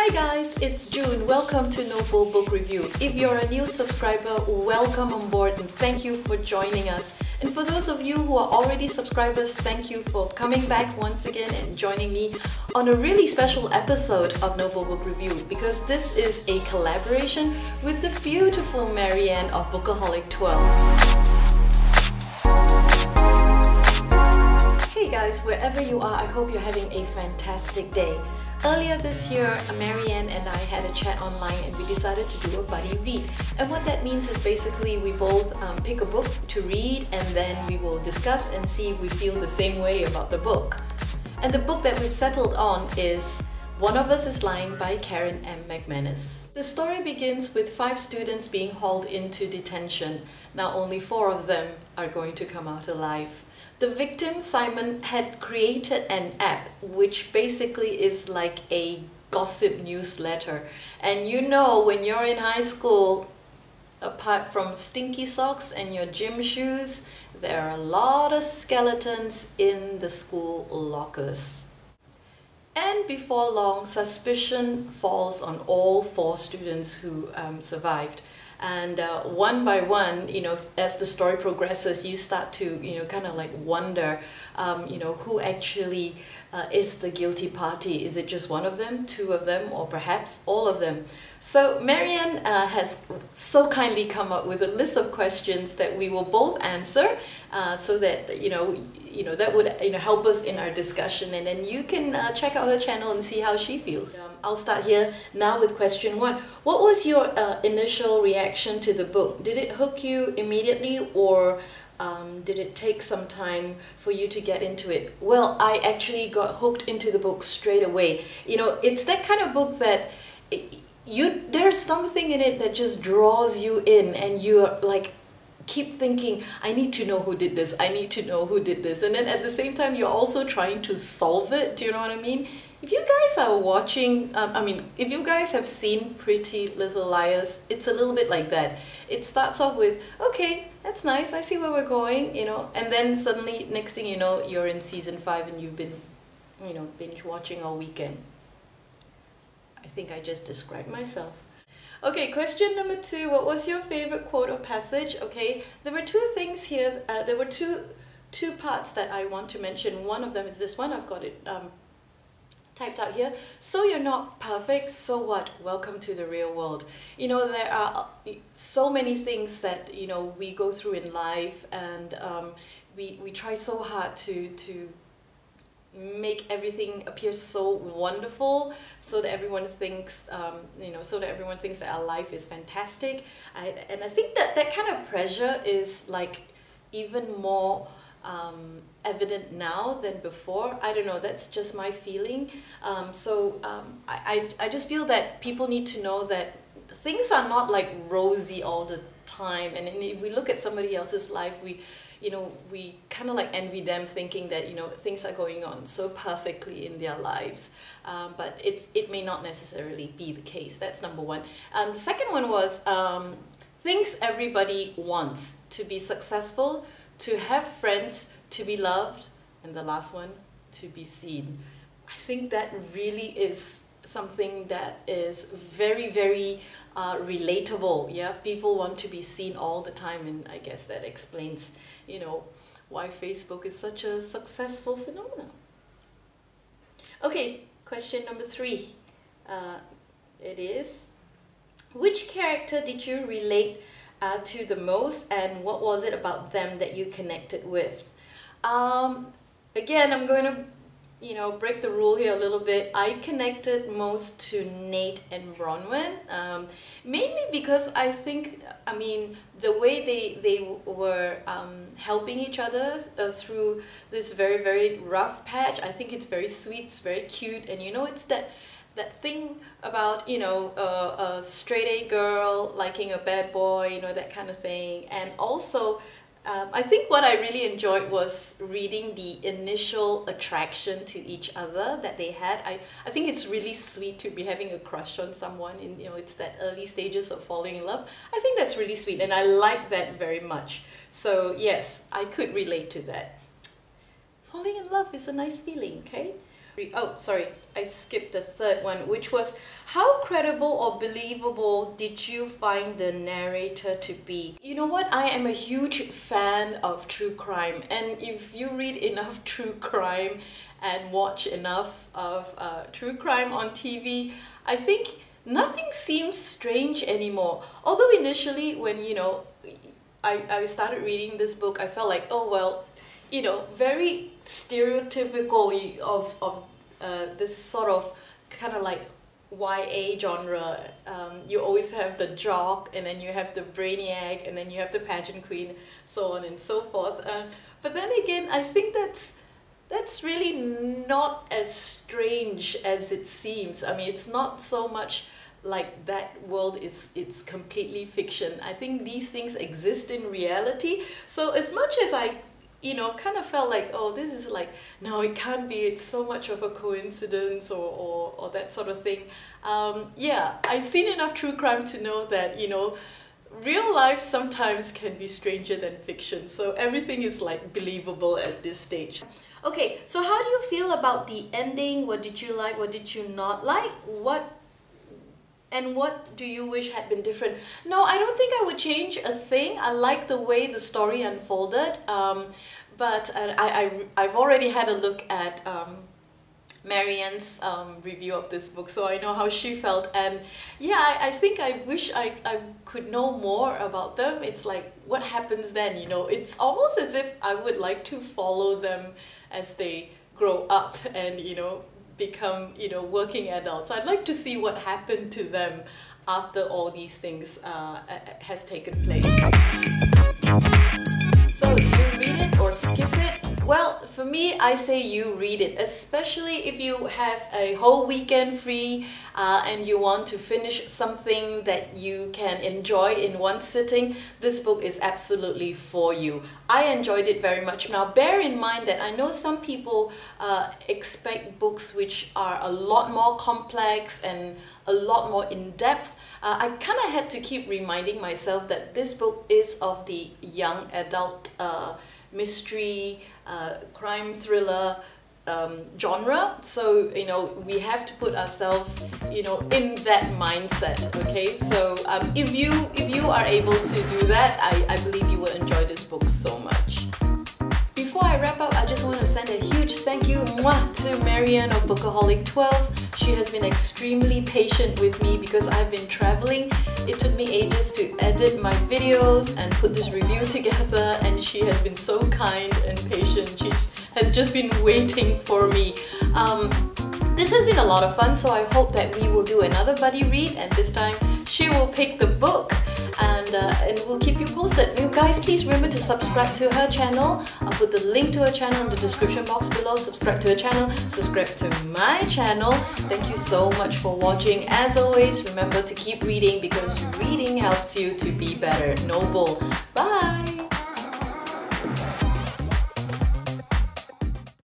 Hi guys, it's June. Welcome to Noble Book Review. If you're a new subscriber, welcome on board and thank you for joining us. And for those of you who are already subscribers, thank you for coming back once again and joining me on a really special episode of Noble Book Review, because this is a collaboration with the beautiful Marianne of Bookaholic 12. Hey guys, wherever you are, I hope you're having a fantastic day. Earlier this year, Marianne and I had a chat online and we decided to do a buddy read. And what that means is basically we both pick a book to read and then we will discuss and see if we feel the same way about the book. And the book that we've settled on is One of Us is Lying by Karen M. McManus. The story begins with 5 students being hauled into detention. Now only 4 of them are going to come out alive. The victim, Simon, had created an app which basically is like a gossip newsletter. And you know, when you're in high school, apart from stinky socks and your gym shoes, there are a lot of skeletons in the school lockers. And before long, suspicion falls on all 4 students who survived. And one by one, you know, as the story progresses, you start to, you know, kind of like wonder, you know, who actually is the guilty party. Is it just one of them, 2 of them, or perhaps all of them? So Marianne has so kindly come up with a list of questions that we will both answer, so that you know that would help us in our discussion, and then you can check out her channel and see how she feels. I'll start here now with question 1. What was your initial reaction to the book? Did it hook you immediately, or did it take some time for you to get into it? Well, I actually got hooked into the book straight away. You know, it's that kind of book that there's something in it that just draws you in, and you're like, keep thinking, I need to know who did this, I need to know who did this, and then at the same time you're also trying to solve it. Do you know what I mean? If you guys are watching, if you guys have seen Pretty Little Liars, it's a little bit like that. It starts off with, okay, that's nice, I see where we're going, you know, and then suddenly, next thing you know, you're in season 5 and you've been, you know, binge watching all weekend. I think I just described myself. Okay, question number 2. What was your favorite quote or passage? Okay, there were 2 things here. There were two parts that I want to mention. One of them is this one. I've got it typed out here. So you're not perfect, so what? Welcome to the real world. You know, there are so many things that, you know, we go through in life, and we try so hard to make everything appear so wonderful, so that everyone thinks, so that everyone thinks that our life is fantastic. And I think that that kind of pressure is like even more evident now than before. I don't know, that's just my feeling. I just feel that people need to know that things are not like rosy all the time. And if we look at somebody else's life, we kind of like envy them, thinking that, you know, things are going on so perfectly in their lives, but it may not necessarily be the case. That's number 1. The second one was things everybody wants: to be successful, to have friends, to be loved, and the last one, to be seen. I think that really is something that is very, very relatable. Yeah, people want to be seen all the time, and I guess that explains, you know, why Facebook is such a successful phenomenon. Okay, question number 3. It is, which character did you relate to the most, and what was it about them that you connected with? Again, I'm going to, you know, break the rule here a little bit. I connected most to Nate and Bronwyn, mainly because I think, I mean, the way they were helping each other through this very, very rough patch, I think it's very sweet, it's very cute, and you know, it's that thing about, you know, a straight A girl liking a bad boy, you know, that kind of thing. And also, I think what I really enjoyed was reading the initial attraction to each other that they had. I think it's really sweet to be having a crush on someone, in, you know, it's that early stages of falling in love. I think that's really sweet, and I like that very much. So yes, I could relate to that. Falling in love is a nice feeling, okay? Oh, sorry, I skipped the third one, which was, how credible or believable did you find the narrator to be? You know what? I am a huge fan of true crime, and if you read enough true crime and watch enough of true crime on TV, I think nothing seems strange anymore. Although initially when, you know, I started reading this book, I felt like, oh well, you know, very stereotypical of this sort of kind of like YA genre. You always have the jock, and then you have the brainiac, and then you have the pageant queen, so on and so forth. But then again, I think that's really not as strange as it seems. I mean, it's not so much like that world it's completely fiction. I think these things exist in reality. So as much as I, you know, kind of felt like, oh, this is like, no, it can't be, it's so much of a coincidence or that sort of thing. Yeah, I've seen enough true crime to know that, you know, real life sometimes can be stranger than fiction. So everything is like believable at this stage. Okay, so how do you feel about the ending? What did you like? What did you not like? What do you wish had been different? No, I don't think I would change a thing. I like the way the story unfolded. But I've already had a look at Marianne's review of this book, so I know how she felt. And yeah, I think I wish I could know more about them. It's like, what happens then? You know, it's almost as if I would like to follow them as they grow up and, you know, become, you know, working adults. I'd like to see what happened to them after all these things has taken place. So do you read it or skip it? Well, for me, I say you read it, especially if you have a whole weekend free and you want to finish something that you can enjoy in one sitting. This book is absolutely for you. I enjoyed it very much. Now, bear in mind that I know some people expect books which are a lot more complex and a lot more in-depth. I kind of had to keep reminding myself that this book is of the young adult mystery, crime thriller genre. So, you know, we have to put ourselves, you know, in that mindset. Okay, so if you are able to do that, I believe you will enjoy this book so much. Before I wrap up, I just want to send a huge thank you to Marianne of Bookaholic 12. She has been extremely patient with me because I've been traveling. It took me ages to edit my videos and put this review together, and she has been so kind and patient. She has just been waiting for me. This has been a lot of fun, so I hope that we will do another buddy read, and this time she will pick the book, and we'll keep you posted. You guys, please remember to subscribe to her channel. I'll put the link to her channel in the description box below. Subscribe to her channel, subscribe to my channel. Thank you so much for watching. As always, remember to keep reading because reading helps you to be better. No bull. Bye!